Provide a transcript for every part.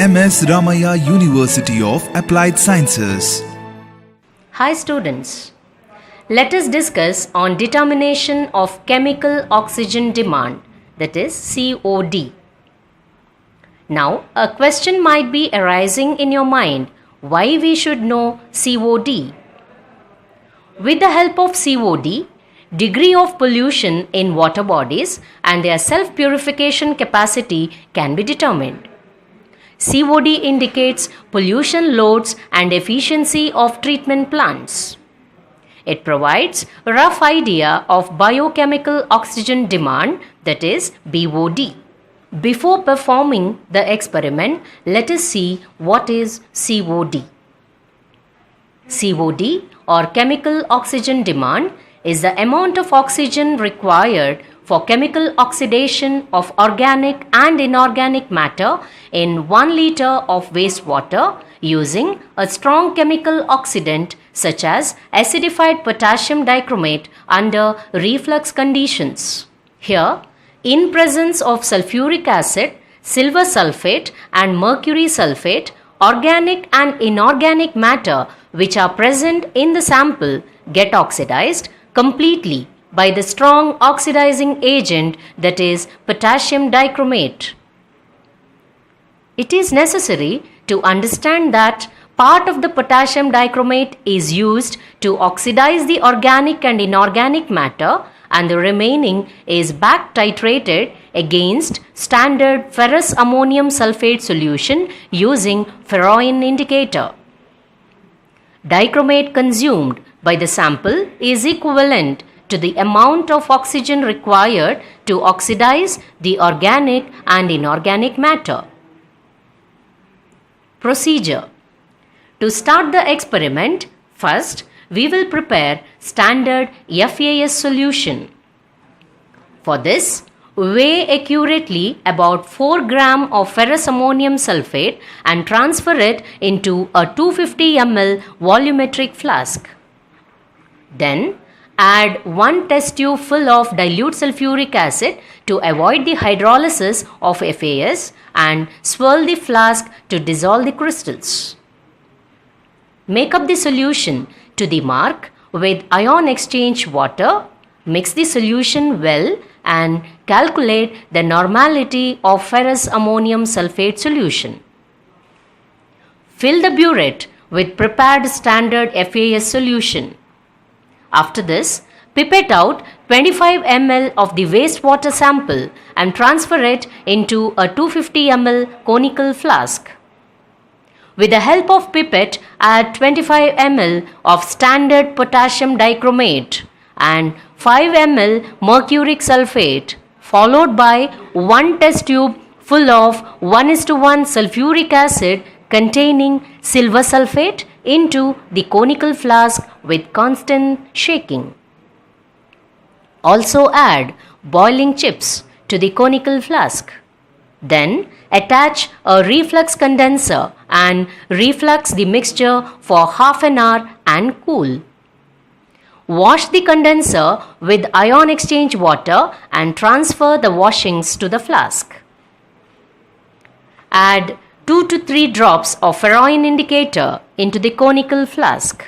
MS Ramaiah University of Applied Sciences. Hi students, let us discuss on determination of chemical oxygen demand, that is COD. Now a question might be arising in your mind, why we should know COD? With the help of COD, degree of pollution in water bodies and their self-purification capacity can be determined. COD indicates pollution loads and efficiency of treatment plants. It provides a rough idea of biochemical oxygen demand, that is BOD. Before performing the experiment, let us see what is COD. COD or chemical oxygen demand is the amount of oxygen required for chemical oxidation of organic and inorganic matter in 1 liter of wastewater using a strong chemical oxidant such as acidified potassium dichromate under reflux conditions. Here, in presence of sulfuric acid, silver sulfate and mercury sulfate, organic and inorganic matter which are present in the sample get oxidized completely by the strong oxidizing agent, that is potassium dichromate. It is necessary to understand that part of the potassium dichromate is used to oxidize the organic and inorganic matter, and the remaining is back titrated against standard ferrous ammonium sulfate solution using Ferroin indicator. Dichromate consumed by the sample is equivalent to the amount of oxygen required to oxidize the organic and inorganic matter. Procedure. To start the experiment, first we will prepare standard FAS solution. For this, weigh accurately about 4 gram of ferrous ammonium sulfate and transfer it into a 250 ml volumetric flask. Then, add 1 test tube full of dilute sulfuric acid to avoid the hydrolysis of FAS and swirl the flask to dissolve the crystals. Make up the solution to the mark with ion exchange water, mix the solution well and calculate the normality of ferrous ammonium sulfate solution. Fill the burette with prepared standard FAS solution. After this, pipette out 25 ml of the wastewater sample and transfer it into a 250 ml conical flask. With the help of pipette, add 25 ml of standard potassium dichromate and 5 ml mercuric sulfate, followed by 1 test tube full of 1:1 sulfuric acid containing silver sulfate into the conical flask with constant shaking. Also add boiling chips to the conical flask. Then attach a reflux condenser and reflux the mixture for half an hour and cool. Wash the condenser with ion exchange water and transfer the washings to the flask. Add 2 to 3 drops of Ferroin indicator into the conical flask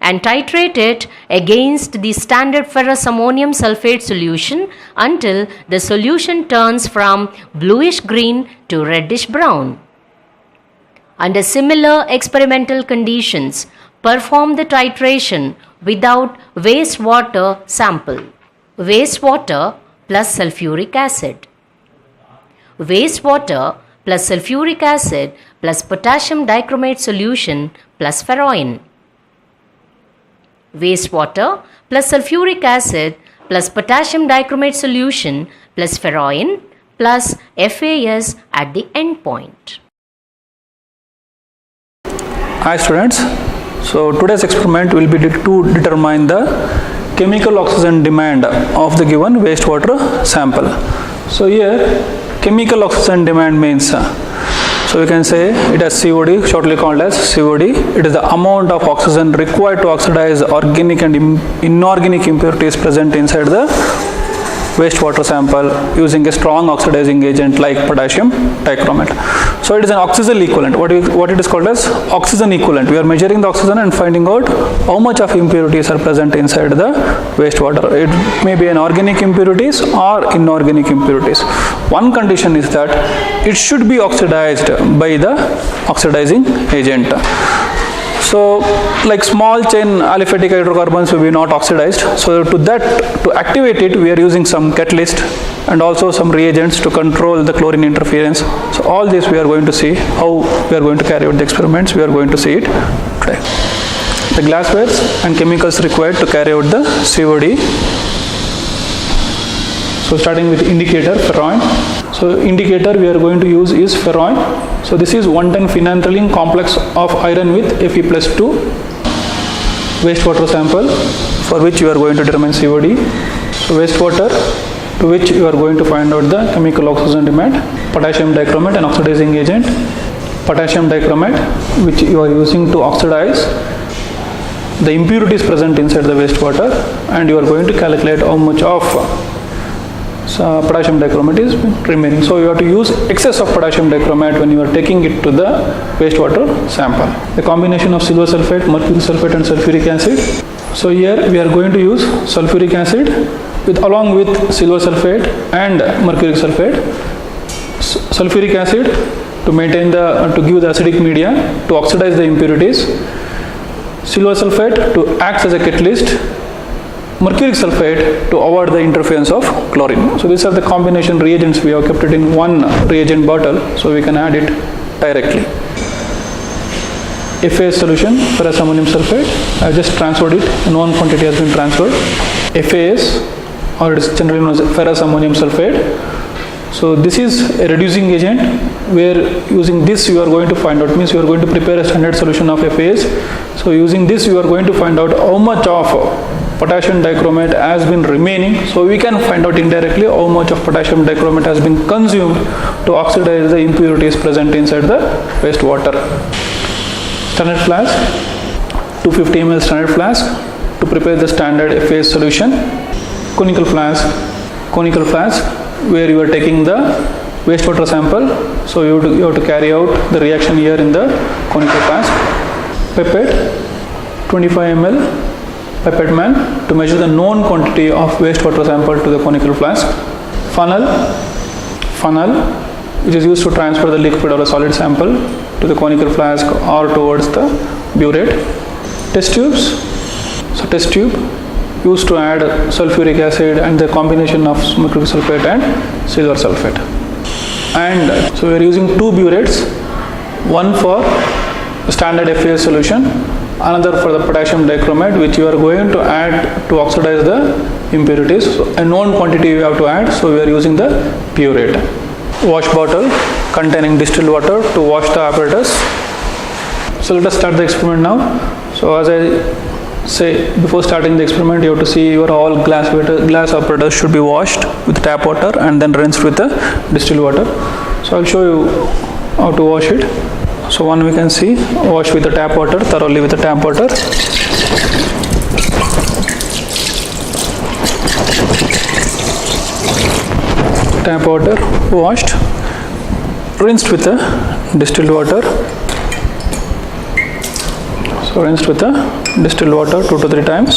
and titrate it against the standard ferrous ammonium sulfate solution until the solution turns from bluish green to reddish brown. Under similar experimental conditions, perform the titration without wastewater sample. Wastewater plus sulfuric acid. Wastewater plus sulfuric acid plus potassium dichromate solution plus Ferroin. Wastewater plus sulfuric acid plus potassium dichromate solution plus Ferroin plus FAS at the end point. Hi students, so today's experiment will be to determine the chemical oxygen demand of the given wastewater sample. So here chemical oxygen demand means, so we can say it as COD, shortly called as COD. It is the amount of oxygen required to oxidize organic and inorganic impurities present inside the wastewater sample using a strong oxidizing agent like potassium dichromate. So it is an oxygen equivalent. What it is called as oxygen equivalent. We are measuring the oxygen and finding out how much of impurities are present inside the wastewater. It may be an organic impurities or inorganic impurities. One condition is that it should be oxidized by the oxidizing agent. So like small chain aliphatic hydrocarbons will be not oxidized. So to activate it, we are using some catalyst and also some reagents to control the chlorine interference. So all this we are going to see how we are going to carry out the experiments. We are going to see it today. The glasswares and chemicals required to carry out the COD. So starting with indicator, ferroin. So indicator we are going to use is ferroin. So this is 1,10-phenanthroline complex of iron with Fe+2 wastewater sample for which you are going to determine COD. So wastewater to which you are going to find out the chemical oxygen demand, potassium dichromate, an oxidizing agent, potassium dichromate which you are using to oxidize the impurities present inside the wastewater, and you are going to calculate how much of potassium dichromate is remaining. So you have to use excess of potassium dichromate when you are taking it to the wastewater sample. The combination of silver sulfate, mercury sulfate and sulfuric acid. So here we are going to use sulfuric acid along with silver sulfate and mercury sulfate. Sulfuric acid to maintain to give the acidic media to oxidize the impurities. Silver sulfate to act as a catalyst. Mercuric sulfate to avoid the interference of chlorine. So these are the combination reagents. We have kept it in one reagent bottle, so we can add it directly. FAS solution, ferrous ammonium sulfate. I have just transferred it. A known quantity has been transferred. FAS, or it is generally known as ferrous ammonium sulfate. So this is a reducing agent where using this you are going to find out, means you are going to prepare a standard solution of FAS. So using this you are going to find out how much of potassium dichromate has been remaining. So we can find out indirectly how much of potassium dichromate has been consumed to oxidize the impurities present inside the wastewater. Standard flask, 250 ml standard flask to prepare the standard FAS solution. Conical flask where you are taking the wastewater sample. So you have to carry out the reaction here in the conical flask. Pipette, 25 ml pipette man to measure the known quantity of wastewater sample to the conical flask. Funnel which is used to transfer the liquid or a solid sample to the conical flask or towards the burette. Test tubes, so test tube used to add sulfuric acid and the combination of mercury sulfate and silver sulfate. And so we are using two burettes, one for standard FAS solution, another for the potassium dichromate which you are going to add to oxidize the impurities. So a known quantity you have to add, so we are using the burette. Wash bottle containing distilled water to wash the apparatus. So let us start the experiment now. So as I say, before starting the experiment you have to see your all glass apparatus should be washed with tap water and then rinsed with the distilled water. So I will show you how to wash it. So one we can see, wash with the tap water, thoroughly with the tap water. Tap water washed, rinsed with the distilled water. So rinsed with the distilled water 2 to 3 times.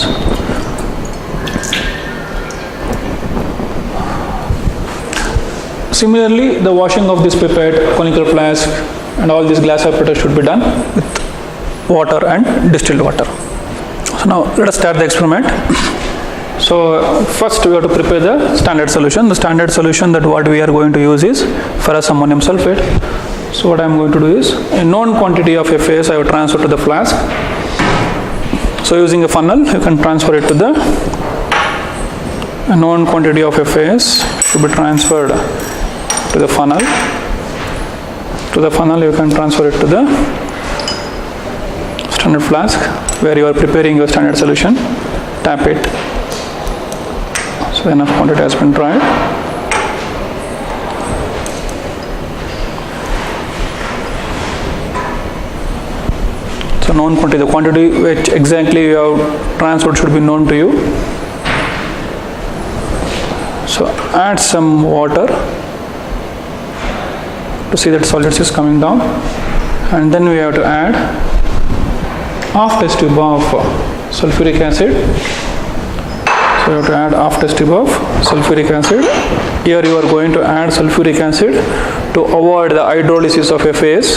Similarly, the washing of this pipette, conical flask and all these glass apparatus should be done with water and distilled water. So now let us start the experiment. So first we have to prepare the standard solution. The standard solution that what we are going to use is ferrous ammonium sulfate. So what I am going to do is a known quantity of FAS I will transfer to the flask. So using a funnel you can transfer it to the known quantity of FAS to be transferred to the funnel. To the funnel you can transfer it to the standard flask where you are preparing your standard solution. Tap it. So enough quantity has been tried. So known quantity, the quantity which exactly you have transferred should be known to you. So add some water to see that solids is coming down, and then we have to add half test tube of sulfuric acid. So you have to add half test tube of sulfuric acid. Here you are going to add sulfuric acid to avoid the hydrolysis of FAS.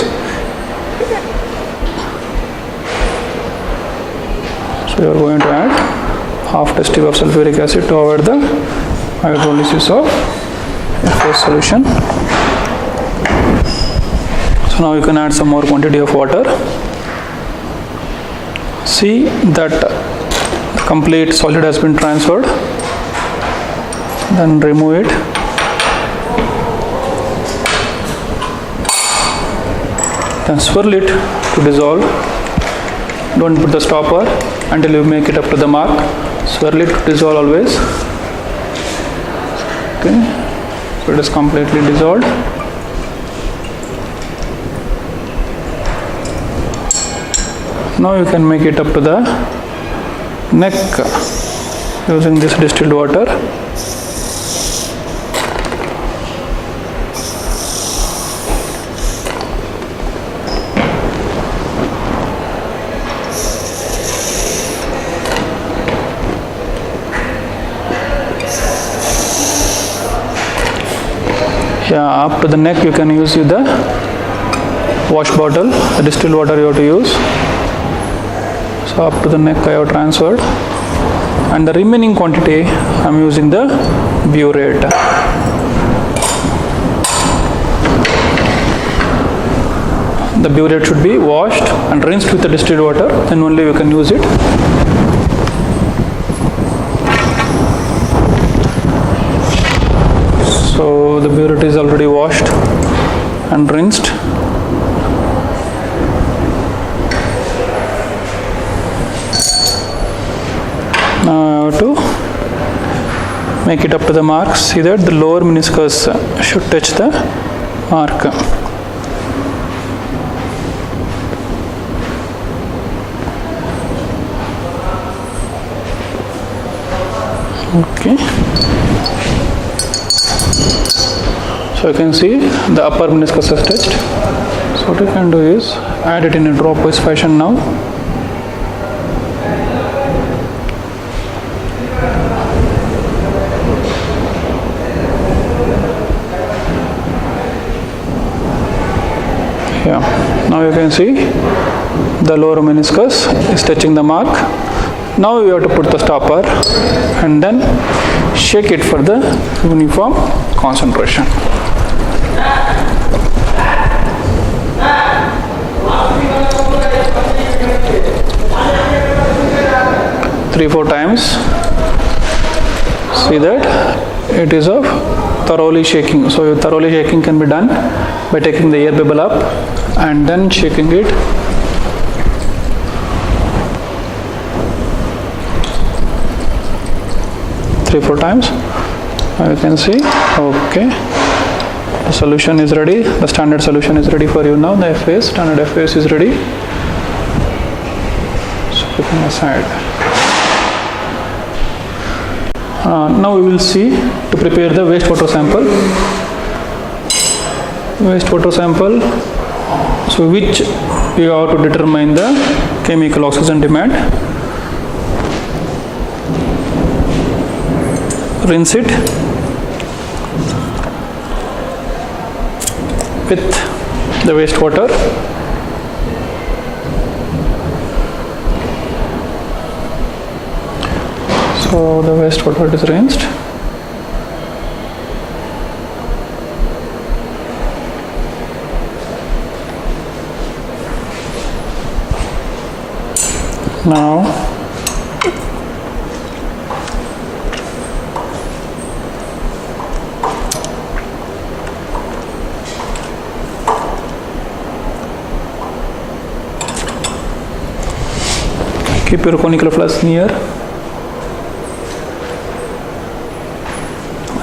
So you are going to add half test tube of sulfuric acid to avoid the hydrolysis of FAS solution. So now you can add some more quantity of water. See that the complete solid has been transferred. Then remove it. Then swirl it to dissolve. Don't put the stopper until you make it up to the mark. Swirl it to dissolve always. Okay, so it is completely dissolved. Now you can make it up to the neck using this distilled water. Yeah, up to the neck you can use the wash bottle, the distilled water you have to use. So up to the neck I have transferred, and the remaining quantity I am using the burette. The burette should be washed and rinsed with the distilled water, then only you can use it. So the burette is already washed and rinsed. Now I have to make it up to the mark. See that the lower meniscus should touch the mark. Okay. So you can see the upper meniscus is touched. So what you can do is add it in a dropwise fashion now. Yeah, now you can see the lower meniscus is touching the mark. Now you have to put the stopper and then shake it for the uniform concentration. Three-four times. See that it is of thoroughly shaking. So thoroughly shaking can be done by taking the air bubble up and then shaking it. Three-four times. Now you can see. Okay. The solution is ready. The standard solution is ready for you now. The FAS, standard FAS is ready. So put it aside. Now we will see to prepare the wastewater sample. Wastewater sample. So which we have to determine the chemical oxygen demand. Rinse it with the wastewater. So the wastewater is rinsed. Now keep your conical flask near.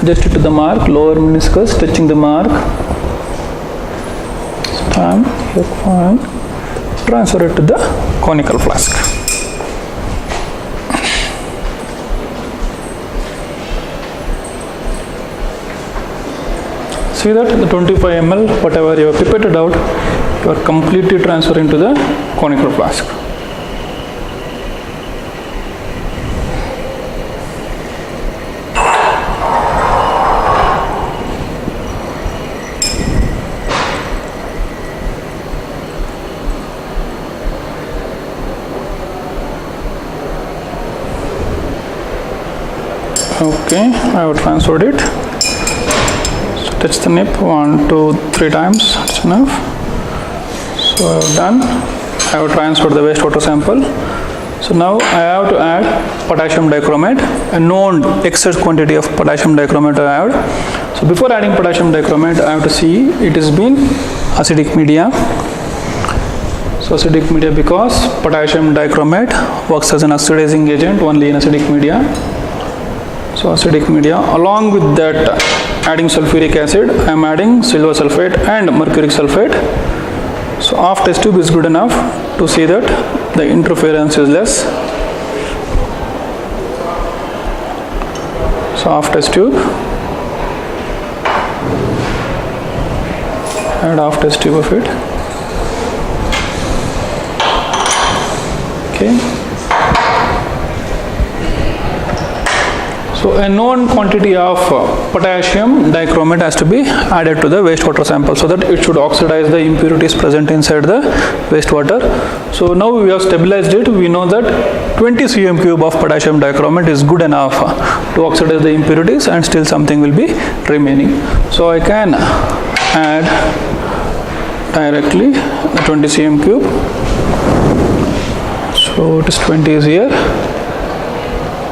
Adjust it to the mark, lower meniscus touching the mark. Time, fine. Transfer it to the conical flask. see that the 25 ml, whatever you have pipetted out, you are completely transferring to the conical flask. Okay, I have transferred it. So touch the nip 1, 2, 3 times, that's enough. So I have done. I have transferred the wastewater sample. So now I have to add potassium dichromate, a known excess quantity of potassium dichromate I have. So before adding potassium dichromate, I have to see it has been acidic media. So acidic media because potassium dichromate works as an oxidizing agent only in acidic media. So acidic media, along with that adding sulfuric acid, I am adding silver sulfate and mercuric sulfate. So half test tube is good enough to see that the interference is less. So half test tube, add half test tube of it. Okay. So a known quantity of potassium dichromate has to be added to the wastewater sample so that it should oxidize the impurities present inside the wastewater. So now we have stabilized it. We know that 20 cm cube of potassium dichromate is good enough to oxidize the impurities and still something will be remaining. So I can add directly the 20 cm cube. So it is 20 is here.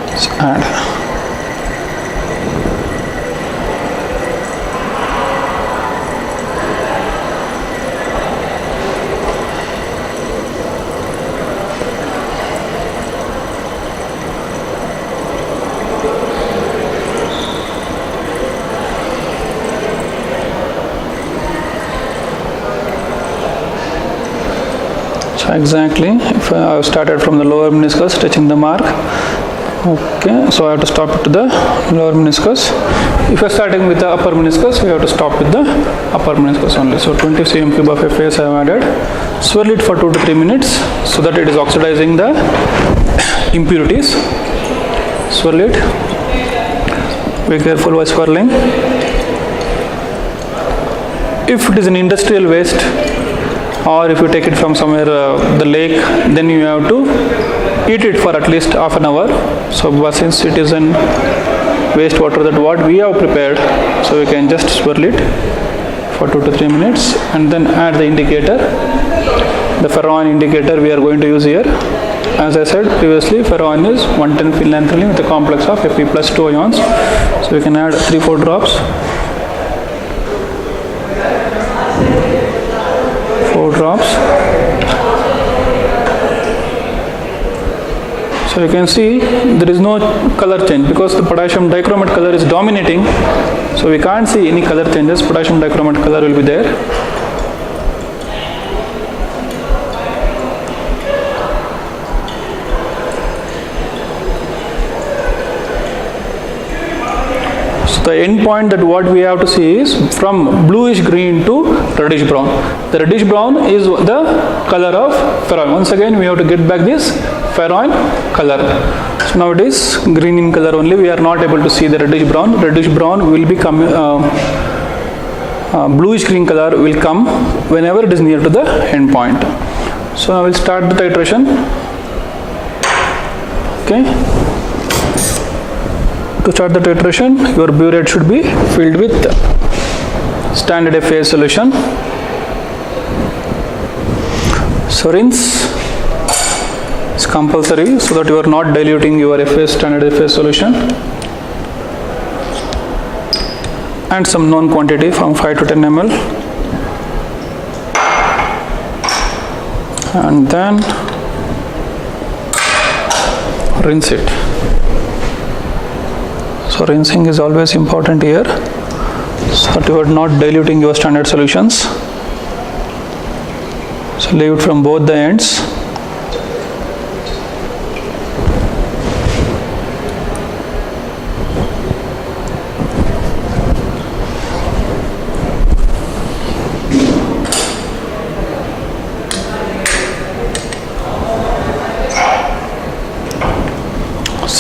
Let's add. Exactly, if I have started from the lower meniscus touching the mark, okay, so I have to stop it to the lower meniscus. If you are starting with the upper meniscus, we have to stop with the upper meniscus only. So 20 cm cube of FAS I have added. Swirl it for 2 to 3 minutes so that it is oxidizing the impurities. Swirl it, be careful while swirling. If it is an industrial waste, or if you take it from somewhere the lake, then you have to heat it for at least half an hour. So but since it is in wastewater that what we have prepared, so we can just swirl it for 2 to 3 minutes and then add the indicator. The ferroin indicator we are going to use here. As I said previously, ferroin is 110 phenylanthanylene with a complex of Fe plus 2 ions. So we can add 3-4 drops. 4 drops. So you can see there is no color change because the potassium dichromate color is dominating. So we can't see any color changes. Potassium dichromate color will be there. The end point that what we have to see is from bluish green to reddish brown. The reddish brown is the color of ferroin. Once again we have to get back this ferroin color. So now it is green in color only. We are not able to see the reddish brown. Reddish brown will become bluish green color will come whenever it is near to the end point. So I will start the titration. Okay. To start the titration, your burette should be filled with standard FAS solution. So rinse is compulsory so that you are not diluting your standard FAS solution. And some known quantity from 5 to 10 ml. And then rinse it. So rinsing is always important here, so that you are not diluting your standard solutions. So leave it from both the ends.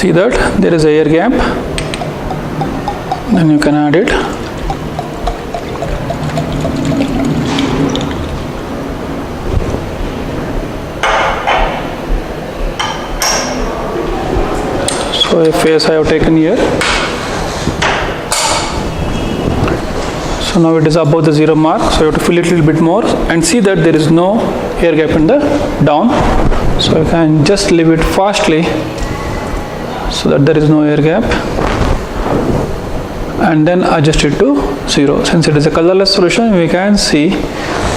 see that there is a air gap, then you can add it. So a phase I have taken here. So now it is above the 0 mark, so you have to fill it a little bit more and see that there is no air gap in the down. So you can just leave it fastly so that there is no air gap, and then adjust it to 0. Since it is a colorless solution, we can see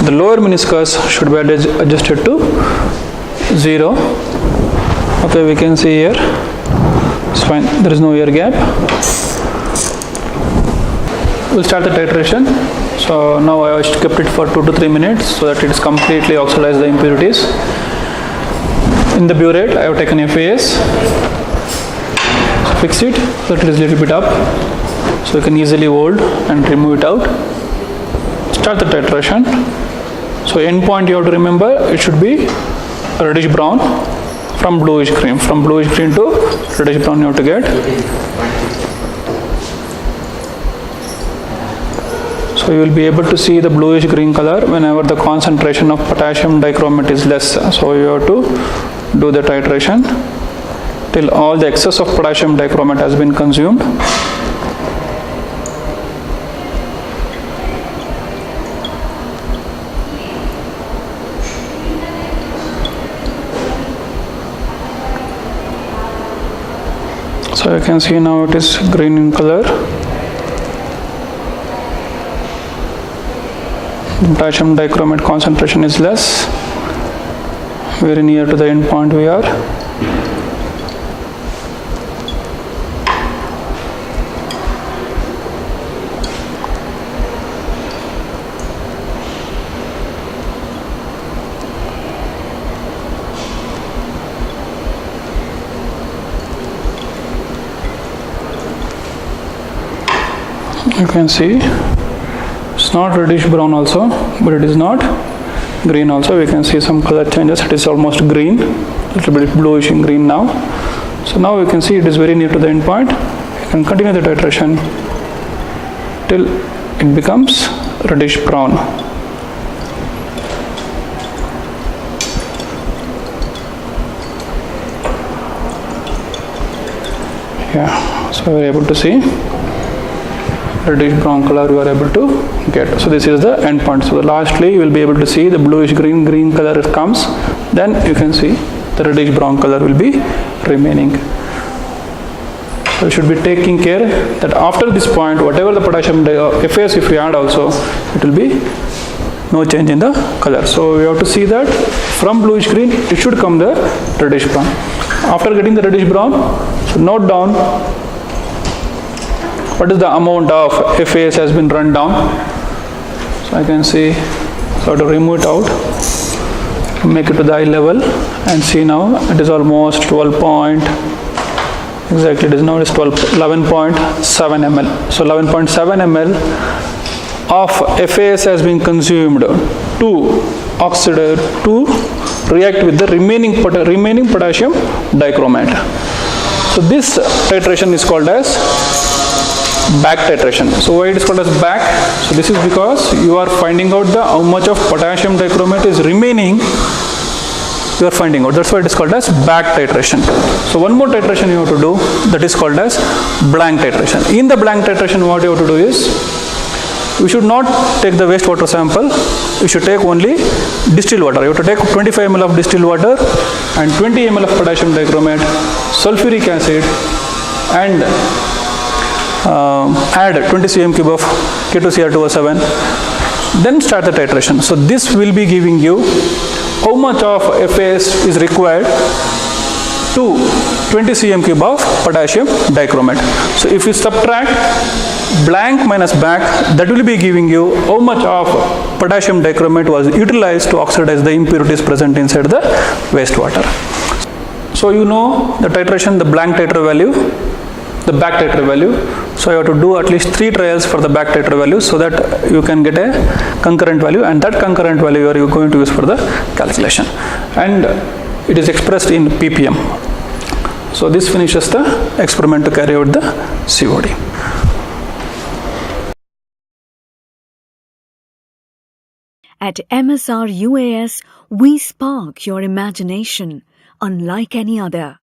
the lower meniscus should be adjusted to 0. Okay, we can see here, it's fine, there is no air gap. We'll start the titration. So now I have kept it for 2 to 3 minutes so that it is completely oxidized the impurities. In the burette, I have taken FAS, fix it so that it is a little bit up, so you can easily hold and remove it out. Start the titration. So end point you have to remember, it should be reddish brown from bluish green. From bluish green to reddish brown you have to get. So you will be able to see the bluish green color whenever the concentration of potassium dichromate is less. So you have to do the titration till all the excess of potassium dichromate has been consumed. So you can see now it is green in color. Potassium dichromate concentration is less. Very near to the end point we are. You can see it's not reddish brown also, but it is not green also. We can see some color changes. It is almost green, a little bit bluish in green now. So now we can see it is very near to the end point. You can continue the titration till it becomes reddish brown. Yeah, so we are able to see reddish brown color you are able to get. So this is the end point. So lastly you will be able to see the bluish green color comes, then you can see the reddish brown color will be remaining. So you should be taking care that after this point whatever the potassium FAS if you add also, it will be no change in the color. So you have to see that from bluish green it should come the reddish brown. After getting the reddish brown, so note down what is the amount of FAS has been run down. So I can see, so to remove it out, make it to the eye level and see now it is almost 12 point, exactly it is now 11.7 ml. So 11.7 ml of FAS has been consumed to oxidize, to react with the remaining potassium dichromate. So this titration is called as back titration. So why it is called as back? So this is because you are finding out the how much of potassium dichromate is remaining. You are finding out. That's why it is called as back titration. So one more titration you have to do, that is called as blank titration. In the blank titration, what you have to do is, we should not take the wastewater sample. You should take only distilled water. You have to take 25 ml of distilled water and 20 ml of potassium dichromate, sulfuric acid, and add 20 cm cube of K2Cr2O7, then start the titration. So this will be giving you how much of FAS is required to 20 cm cube of potassium dichromate. So if you subtract blank minus back, that will be giving you how much of potassium dichromate was utilized to oxidize the impurities present inside the wastewater. So you know the titration, the blank titer value, the back titer value. So you have to do at least 3 trials for the back titer value so that you can get a concurrent value, and that concurrent value you are going to use for the calculation, and it is expressed in ppm. So this finishes the experiment to carry out the COD. At MSR UAS, we spark your imagination unlike any other.